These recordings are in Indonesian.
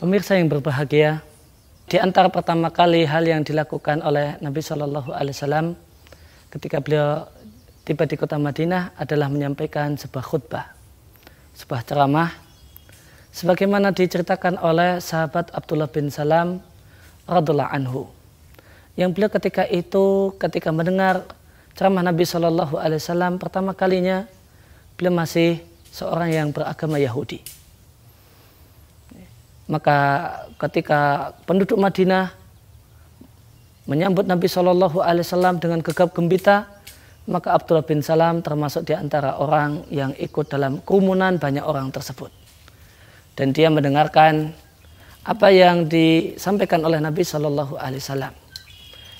Pemirsa yang berbahagia, di antara pertama kali hal yang dilakukan oleh Nabi Shallallahu Alaihi Wasallam ketika beliau tiba di kota Madinah adalah menyampaikan sebuah khutbah, sebuah ceramah, sebagaimana diceritakan oleh sahabat Abdullah bin Salam radhiallahu anhu, yang beliau ketika mendengar ceramah Nabi Shallallahu Alaihi Wasallam pertama kalinya, beliau masih seorang yang beragama Yahudi. Maka ketika penduduk Madinah menyambut Nabi Shallallahu Alaihi Wasallam dengan gegap gembira, maka Abdullah bin Salam termasuk di antara orang yang ikut dalam kerumunan banyak orang tersebut. Dan dia mendengarkan apa yang disampaikan oleh Nabi Shallallahu Alaihi Wasallam.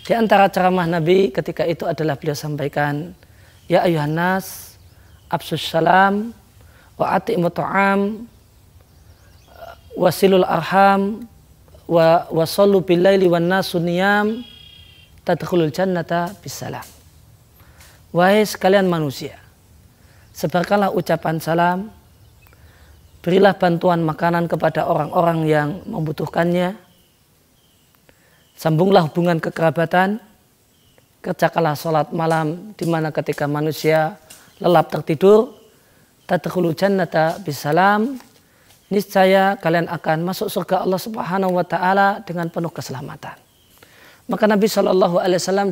Di antara ceramah Nabi ketika itu adalah beliau sampaikan, Ya ayuhan nas, absus salam, wa ati'mu ta'am, wasilul arham, wa sallu billaili wan nasu niyam, tadkhulul jannata bisalam. Wahai sekalian manusia, sebarkanlah ucapan salam, berilah bantuan makanan kepada orang-orang yang membutuhkannya, sambunglah hubungan kekerabatan, kerjakanlah sholat malam di mana ketika manusia lelap tertidur, tadkhulul jannata bisalam, niscaya kalian akan masuk surga Allah Subhanahu wa taala dengan penuh keselamatan. Maka Nabi Shallallahu Alaihi Wasallam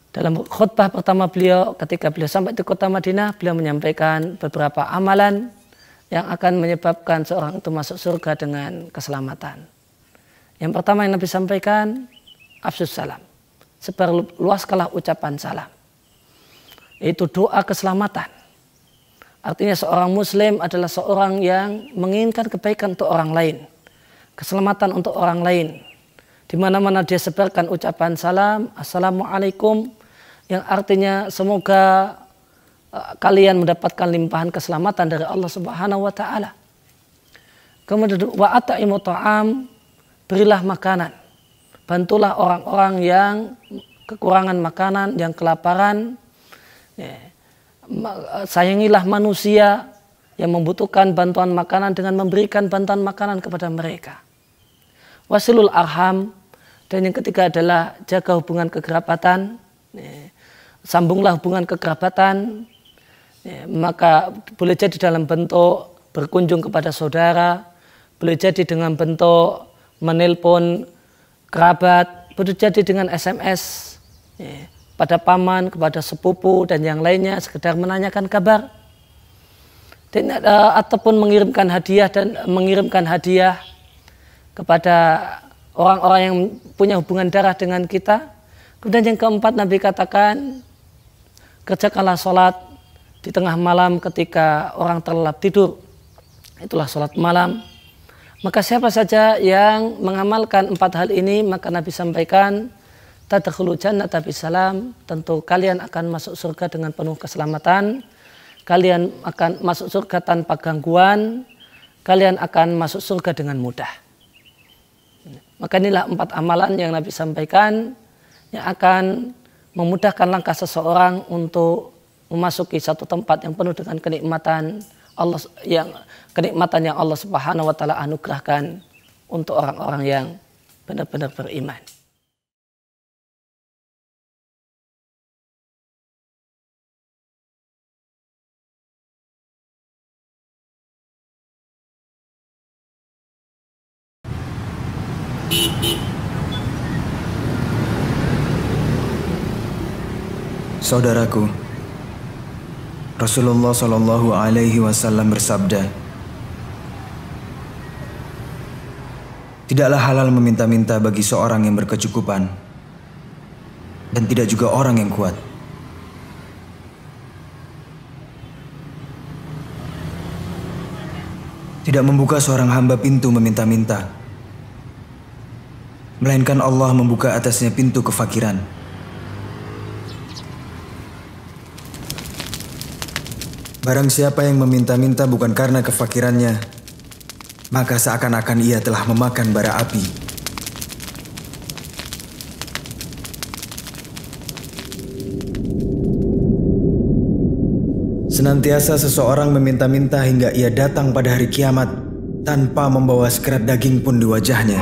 dalam khutbah pertama beliau ketika beliau sampai di kota Madinah, beliau menyampaikan beberapa amalan yang akan menyebabkan seorang itu masuk surga dengan keselamatan. Yang pertama yang Nabi sampaikan, afsus salam, sebarluaskanlah ucapan salam, yaitu doa keselamatan. Artinya seorang muslim adalah seorang yang menginginkan kebaikan untuk orang lain, keselamatan untuk orang lain. Di mana-mana dia sebarkan ucapan salam, assalamualaikum, yang artinya semoga kalian mendapatkan limpahan keselamatan dari Allah Subhanahu wa taala. Kemudian wa at'imu ta'am, berilah makanan. Bantulah orang-orang yang kekurangan makanan, yang kelaparan. Sayangilah manusia yang membutuhkan bantuan makanan dengan memberikan bantuan makanan kepada mereka. Wasilul arham, dan yang ketiga adalah jaga hubungan kekerabatan. Sambunglah hubungan kekerabatan, maka boleh jadi dalam bentuk berkunjung kepada saudara, boleh jadi dengan bentuk menelpon kerabat, boleh jadi dengan SMS pada paman, kepada sepupu dan yang lainnya, sekedar menanyakan kabar, dan, ataupun mengirimkan hadiah kepada orang-orang yang punya hubungan darah dengan kita. Kemudian yang keempat, Nabi katakan, kerjakanlah sholat di tengah malam ketika orang terlelap tidur, itulah sholat malam. Maka siapa saja yang mengamalkan empat hal ini, maka Nabi sampaikan, tadkhulul jannata bisalam, tentu kalian akan masuk surga dengan penuh keselamatan, kalian akan masuk surga tanpa gangguan, kalian akan masuk surga dengan mudah. Maka inilah empat amalan yang Nabi sampaikan yang akan memudahkan langkah seseorang untuk memasuki satu tempat yang penuh dengan kenikmatan yang Allah Subhanahu wa taala anugerahkan untuk orang-orang yang benar-benar beriman. Saudaraku, Rasulullah Shallallahu Alaihi Wasallam bersabda, tidaklah halal meminta-minta bagi seorang yang berkecukupan dan tidak juga orang yang kuat. Tidak membuka seorang hamba pintu meminta-minta, melainkan Allah membuka atasnya pintu kefakiran. Barang siapa yang meminta-minta bukan karena kefakirannya, maka seakan-akan ia telah memakan bara api. Senantiasa seseorang meminta-minta hingga ia datang pada hari kiamat tanpa membawa sekerat daging pun di wajahnya.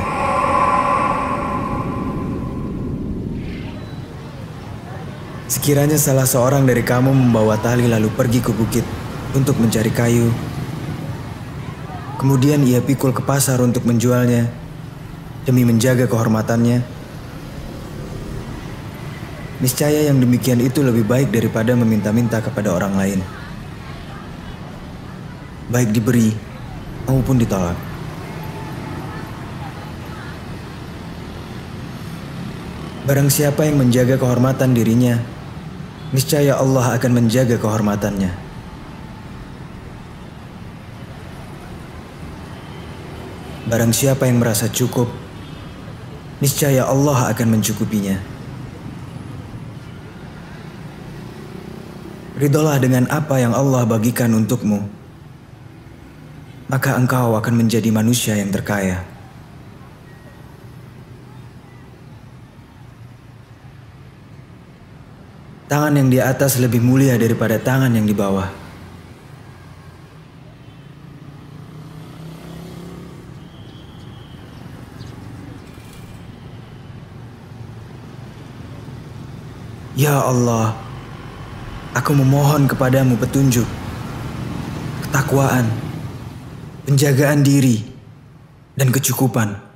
Sekiranya salah seorang dari kamu membawa tali lalu pergi ke bukit untuk mencari kayu, kemudian ia pikul ke pasar untuk menjualnya demi menjaga kehormatannya, niscaya yang demikian itu lebih baik daripada meminta-minta kepada orang lain, baik diberi maupun ditolak. Barang siapa yang menjaga kehormatan dirinya, niscaya Allah akan menjaga kehormatannya. Barang siapa yang merasa cukup, niscaya Allah akan mencukupinya. Ridholah dengan apa yang Allah bagikan untukmu, maka engkau akan menjadi manusia yang terkaya. Tangan yang di atas lebih mulia daripada tangan yang di bawah. Ya Allah, aku memohon kepadamu petunjuk, ketakwaan, penjagaan diri, dan kecukupan.